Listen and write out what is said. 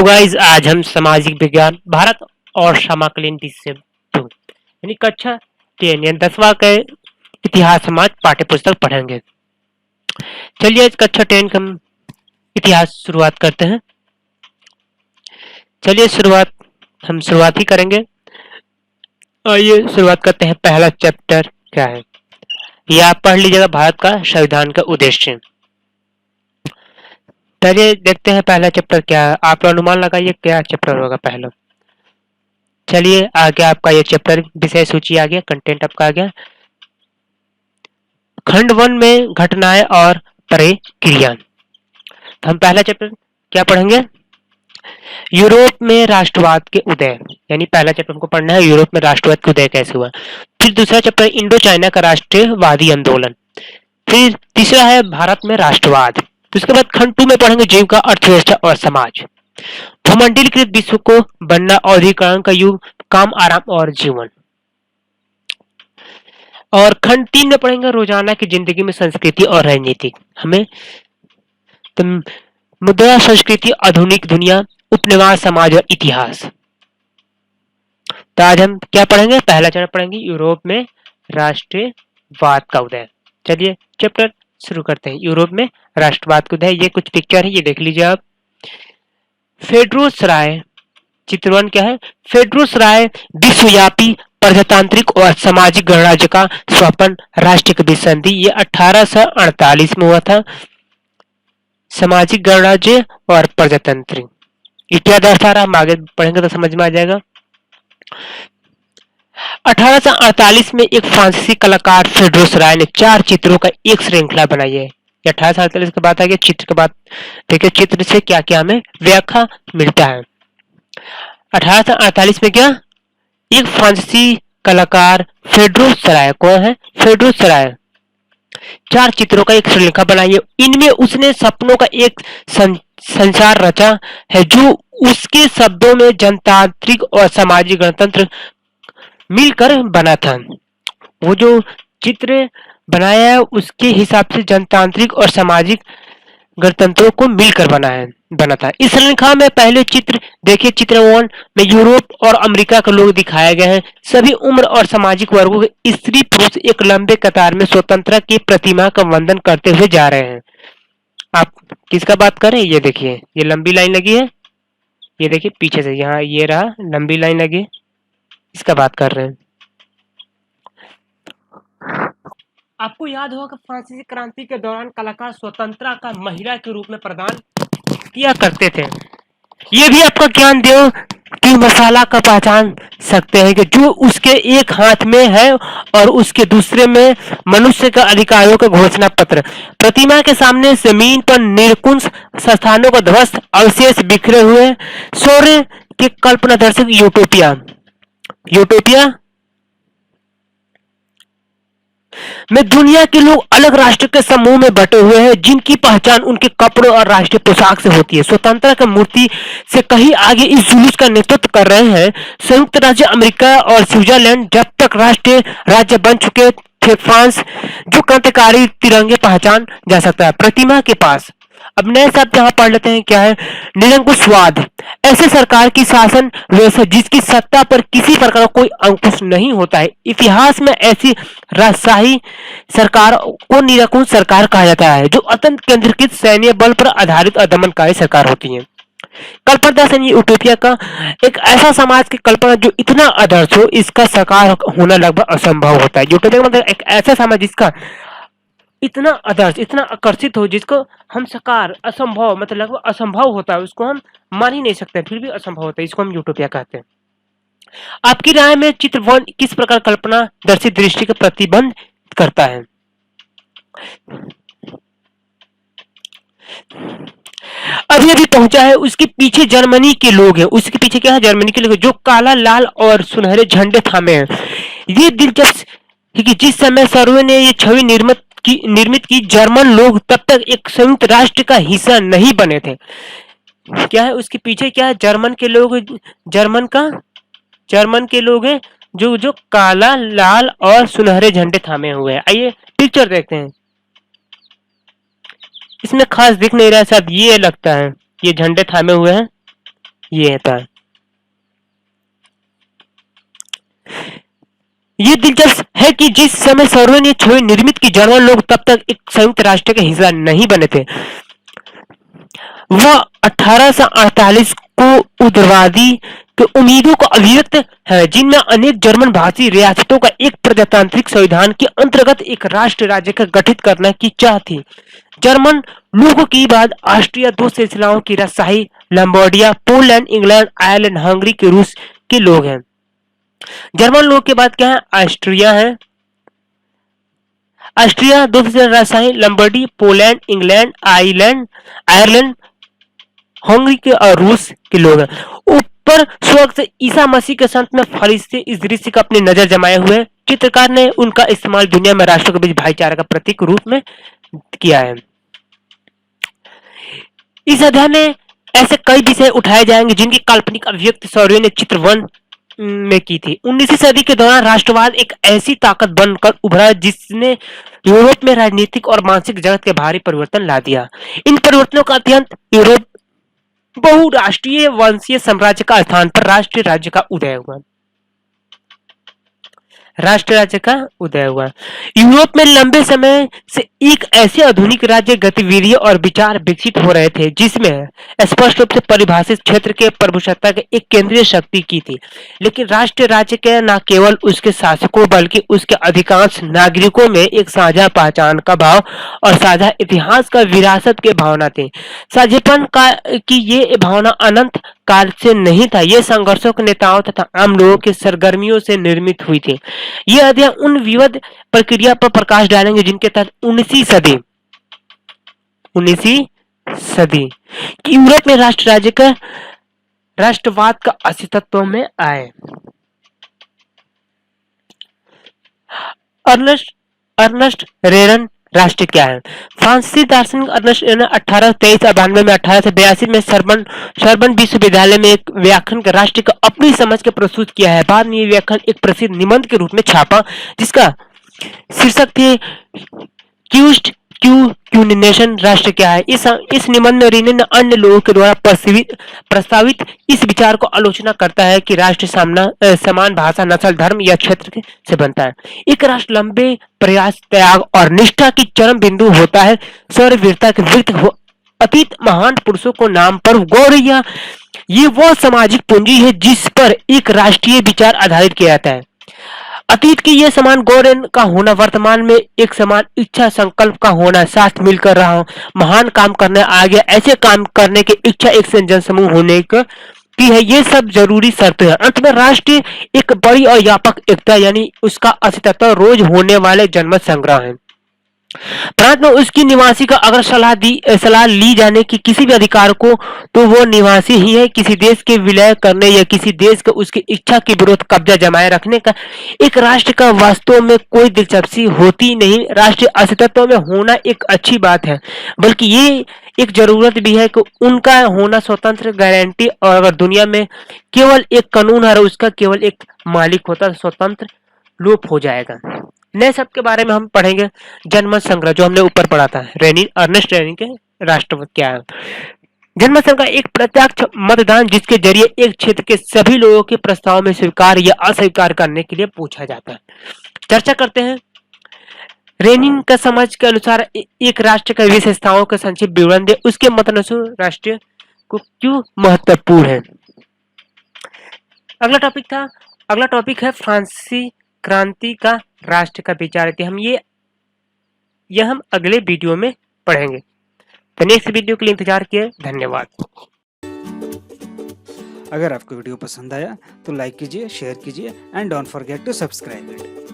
Guys, आज हम सामाजिक विज्ञान भारत और समकालीन विषय 2 यानी कक्षा 10 यानी 10वां के इतिहास समाज पाठ्य पुस्तक पढ़ेंगे। चलिए आज कक्षा 10 का हम इतिहास शुरुआत करते हैं। चलिए हम शुरुआत ही करेंगे। आइए शुरुआत करते हैं। पहला चैप्टर क्या है ये आप पढ़ लीजिएगा। भारत का संविधान का उद्देश्य। चलिए देखते हैं पहला चैप्टर क्या है। आप लोग अनुमान लगाइए क्या चैप्टर होगा पहला। चलिए आगे आपका ये चैप्टर विषय सूची आ गया, कंटेंट आपका आ गया। खंड 1 में घटनाएं और प्रक्रिया। तो हम पहला चैप्टर क्या पढ़ेंगे? यूरोप में राष्ट्रवाद के उदय, यानी पहला चैप्टर हमको पढ़ना है यूरोप में राष्ट्रवाद के उदय कैसे हुआ। फिर दूसरा चैप्टर इंडो चाइना का राष्ट्रवादी आंदोलन। फिर तीसरा है भारत में राष्ट्रवाद। उसके बाद खंड 2 में पढ़ेंगे जीविका, अर्थव्यवस्था और समाज। भूमंडलीकृत विश्व को बनना, औद्योगिकरण का युग, काम, आराम और जीवन। और खंड 3 में पढ़ेंगे रोजाना की जिंदगी में संस्कृति और राजनीति। हमें तो मुद्रा संस्कृति, आधुनिक दुनिया, उपनिवेश समाज और इतिहास। तो आज हम क्या पढ़ेंगे? पहला चैप्टर पढ़ेंगे यूरोप में राष्ट्रवाद का उदय। चलिए चैप्टर शुरू करते हैं। यूरोप में राष्ट्रवाद का उदय। ये कुछ पिक्चर है, ये देख लीजिए आप। फेडरो सराय चित्र 1 क्या है? फेडरो सराय विश्वव्यापी प्रजातांत्रिक और सामाजिक गणराज्य का स्वप्न, राष्ट्र की विसंधि। ये 1848 में हुआ था। सामाजिक गणराज्य और प्रजातंत्र ये क्या दर्शा रहा, हम आगे पढ़ेंगे तो समझ में आ जाएगा। 1848 में एक फ्रांसीसी कलाकार फेडरो सराय ने 4 चित्रों का एक श्रृंखला बनाई है। 1848 के बाद आ गया चित्र के बाद। देखिए चित्र से क्या क्या हमें व्याख्या मिलता है। 1848 में क्या एक फ्रांसीसी कलाकार फेडरो सराय, कौन है? फेडरो सराय 4 चित्रों का एक श्रृंखला बनाई है। इनमें उसने सपनों का एक संसार रचा है जो उसके शब्दों में जनतांत्रिक और सामाजिक गणतंत्र मिलकर बना था। वो जो चित्र बनाया है उसके हिसाब से जनतांत्रिक और सामाजिक गणतंत्रों को मिलकर बना था। इस श्रृंखला में पहले चित्र देखिए, चित्र 1 में यूरोप और अमेरिका के लोग दिखाए गए हैं। सभी उम्र और सामाजिक वर्गों के स्त्री पुरुष एक लंबे कतार में स्वतंत्रता की प्रतिमा का वंदन करते हुए जा रहे हैं। आप किसका बात कर रहे हैं? ये देखिए, ये लंबी लाइन लगी है। ये देखिए पीछे से, यहाँ ये रहा लंबी लाइन लगी, इसका बात कर रहे हैं। आपको याद होगा कि फ्रांसीसी क्रांति के दौरान कलाकार स्वतंत्रता का महिला के रूप में प्रदान किया करते थे। ये भी आपका ज्ञान दो कि मसाला का पहचान सकते हैं कि जो उसके एक हाथ में है और उसके दूसरे में मनुष्य का अधिकारों का घोषणा पत्र। प्रतिमा के सामने जमीन पर निरकुंश संस्थानों का ध्वस्त अवशेष बिखरे हुए, शौर्य के कल्पना दर्शक यूटोपिया में दुनिया के लोग अलग राष्ट्र के समूह में बटे हुए हैं जिनकी पहचान उनके कपड़ों और राष्ट्रीय पोशाक से होती है। स्वतंत्रता की मूर्ति से कहीं आगे इस जुलूस का नेतृत्व कर रहे हैं संयुक्त राज्य अमेरिका और स्विट्जरलैंड। जब तक राष्ट्रीय राज्य बन चुके थे फ्रांस, जो क्रांतिकारी तिरंगे पहचान जा सकता है। प्रतिमा के पास अब नए शब्द यहाँ पढ़ लेते हैं। क्या है? निरंकुशवाद, ऐसे सरकार की शासन व्यवस्था जिसकी सत्ता पर किसी प्रकार का कोई अंकुश नहीं होता है। इतिहास में ऐसी राजशाही सरकार को निरंकुश सरकार कहा जाता है जो अत्यंत केंद्रीकृत सैन्य बल पर आधारित और दमनकारी सरकार होती है। कल्पना यूटोपिया का एक ऐसा समाज की कल्पना जो इतना आदर्श हो इसका साकार होना लगभग असंभव होता है। यूटोपिया का मतलब एक ऐसा समाज जिसका इतना आदर्श, इतना आकर्षित हो, जिसको हम साकार, असंभव मतलब लगभग असंभव होता है, उसको हम मान ही नहीं सकते, फिर भी असंभव होता है, इसको हम यूटोपिया कहते हैं। आपकी राय में चित्र 1 किस प्रकार कल्पना दर्शित दृष्टि का प्रतिबंध करता है? अभी अभी पहुंचा है, उसके पीछे जर्मनी के लोग हैं। उसके पीछे क्या है? जर्मनी के लोग जो काला, लाल और सुनहरे झंडे थामे हैं। ये दिलचस्प है कि जिस समय सर्वे ने ये छवि निर्मित की जर्मन लोग तब तक एक संयुक्त राष्ट्र का हिस्सा नहीं बने थे। क्या है उसके पीछे? क्या है? जर्मन के लोग हैं जो काला, लाल और सुनहरे झंडे थामे हुए हैं। आइए पिक्चर देखते हैं। इसमें खास दिख नहीं रहा है, शायद ये लगता है ये झंडे थामे हुए हैं। ये था। ये दिलचस्प है कि जिस समय सर्वे ने छवि निर्मित की, जर्मन लोग तब तक एक संयुक्त राष्ट्र का हिस्सा नहीं बने थे। वह 1848 को उग्रवादी के उम्मीदों को अभिव्यक्त है, जिनमें अनेक जर्मन भाषी रियासतों का एक प्रजातांत्रिक संविधान के अंतर्गत एक राष्ट्र राज्य का गठित करने की चाह थी। जर्मन लोगों की बाद ऑस्ट्रिया दो सिलसिलाओं की राजशाही लंबोर्डिया, पोलैंड, इंग्लैंड, आयरलैंड, हंगरी के रूस के लोग हैं। जर्मन लोग के बाद क्या है? ऑस्ट्रिया है। ऑस्ट्रिया दो राजशाही लंबर्डी, पोलैंड, इंग्लैंड, आयरलैंड, हंगरी के और रूस के लोग हैं। ऊपर स्वर्ग से ईसा मसीह के संत में फरिश्ते इस दृश्य का अपनी नजर जमाए हुए चित्रकार ने उनका इस्तेमाल दुनिया में राष्ट्रों के बीच भाईचारा का प्रतीक रूप में किया है। इस अध्याय में ऐसे कई विषय उठाए जाएंगे जिनकी काल्पनिक अभिव्यक्ति सौर्य ने चित्र 1 में की थी। 19वीं सदी के दौरान राष्ट्रवाद एक ऐसी ताकत बनकर उभरा जिसने यूरोप में राजनीतिक और मानसिक जगत के भारी परिवर्तन ला दिया। इन परिवर्तनों का अत्यंत यूरोप बहुराष्ट्रीय वंशीय साम्राज्य का स्थान पर राष्ट्रीय राज्य का उदय हुआ। राष्ट्र राज्य का उदय हुआ। यूरोप में लंबे समय से एक ऐसे आधुनिक राज्य गतिविधियां और विचार विकसित हो रहे थे जिसमें स्पष्ट रूप से परिभाषित क्षेत्र के प्रभुसत्ता के एक केंद्रीय शक्ति की थी। लेकिन राष्ट्र राज्य के न केवल उसके शासकों बल्कि उसके अधिकांश नागरिकों में एक साझा पहचान का भाव और साझा इतिहास का विरासत के भावना थे। साझेपन का की ये भावना अनंत काल से नहीं था। ये संघर्षों के नेताओं तथा आम लोगों की सरगर्मियों से निर्मित हुई थी। ये अध्ययन उन विविध प्रक्रिया पर प्रकाश डालेंगे जिनके तहत 19वीं सदी यूरोप में राष्ट्र राज्य का राष्ट्रवाद का अस्तित्व में आए। अर्नस्ट रेनन राष्ट्र क्या है? फ्रांसीसी दार्शनिक अर्नस्ट रेनन 1893 में 1882 में सरबन विश्वविद्यालय में एक व्याख्यान का राष्ट्र का अपनी समझ के प्रस्तुत किया है। बाद में ये व्याख्यान एक प्रसिद्ध निबंध के रूप में छापा जिसका शीर्षक थे क्यूनेशन राष्ट्र क्या है। इस निबंध में रेनन अन्य लोगों के द्वारा प्रस्तावित इस विचार को आलोचना करता है कि राष्ट्र समान भाषा, नस्ल, धर्म या क्षेत्र से बनता है। एक राष्ट्र लंबे प्रयास, त्याग और निष्ठा की चरम बिंदु होता है। शौर्य, वीरता के वृत्त अतीत महान पुरुषों को नाम पर गौरव, ये वो सामाजिक पूंजी है जिस पर एक राष्ट्रीय विचार आधारित किया जाता है। अतीत की ये समान गौरव का होना, वर्तमान में एक समान इच्छा संकल्प का होना, साथ मिलकर रहा महान काम करने आगे ऐसे काम करने की इच्छा एक जन समूह होने की है। ये सब जरूरी शर्त है। अंत में राष्ट्र एक बड़ी और व्यापक एकता यानी उसका अस्तित्व रोज होने वाले जनमत संग्रह है। प्रांत में उसकी निवासी का अगर सलाह ली जाने की किसी भी अधिकार को, तो वो निवासी ही है। किसी देश के विलय करने या किसी देश को उसकी इच्छा के विरुद्ध कब्जा जमाए रखने का एक राष्ट्र का वास्तव में कोई दिलचस्पी होती नहीं। राष्ट्रीय अस्तित्व में होना एक अच्छी बात है, बल्कि ये एक जरूरत भी है कि उनका होना स्वतंत्र गारंटी, और अगर दुनिया में केवल एक कानून है उसका केवल एक मालिक होता, स्वतंत्र लोप हो जाएगा। नए शब्द के बारे में हम पढ़ेंगे जनमत संग्रह, जो हमने ऊपर पढ़ा था। अर्नेस्ट रेनिन के राष्ट्रवाद क्या है। जनमत संग्रह एक प्रत्यक्ष मतदान जिसके जरिए एक क्षेत्र के सभी लोगों के प्रस्ताव में स्वीकार या अस्वीकार करने के लिए पूछा जाता है। चर्चा करते हैं। रेनिन का समझ के अनुसार एक राष्ट्र का विशेषताओं का संक्षिप्त विवरण दे, उसके मत अनुसार राष्ट्र को क्यों महत्वपूर्ण है। अगला टॉपिक है फ्रांसीसी क्रांति का राष्ट्र का विचार। हम अगले वीडियो में पढ़ेंगे। तो नेक्स्ट वीडियो के लिए इंतजार किए। धन्यवाद। अगर आपको वीडियो पसंद आया तो लाइक कीजिए, शेयर कीजिए and don't forget to subscribe it.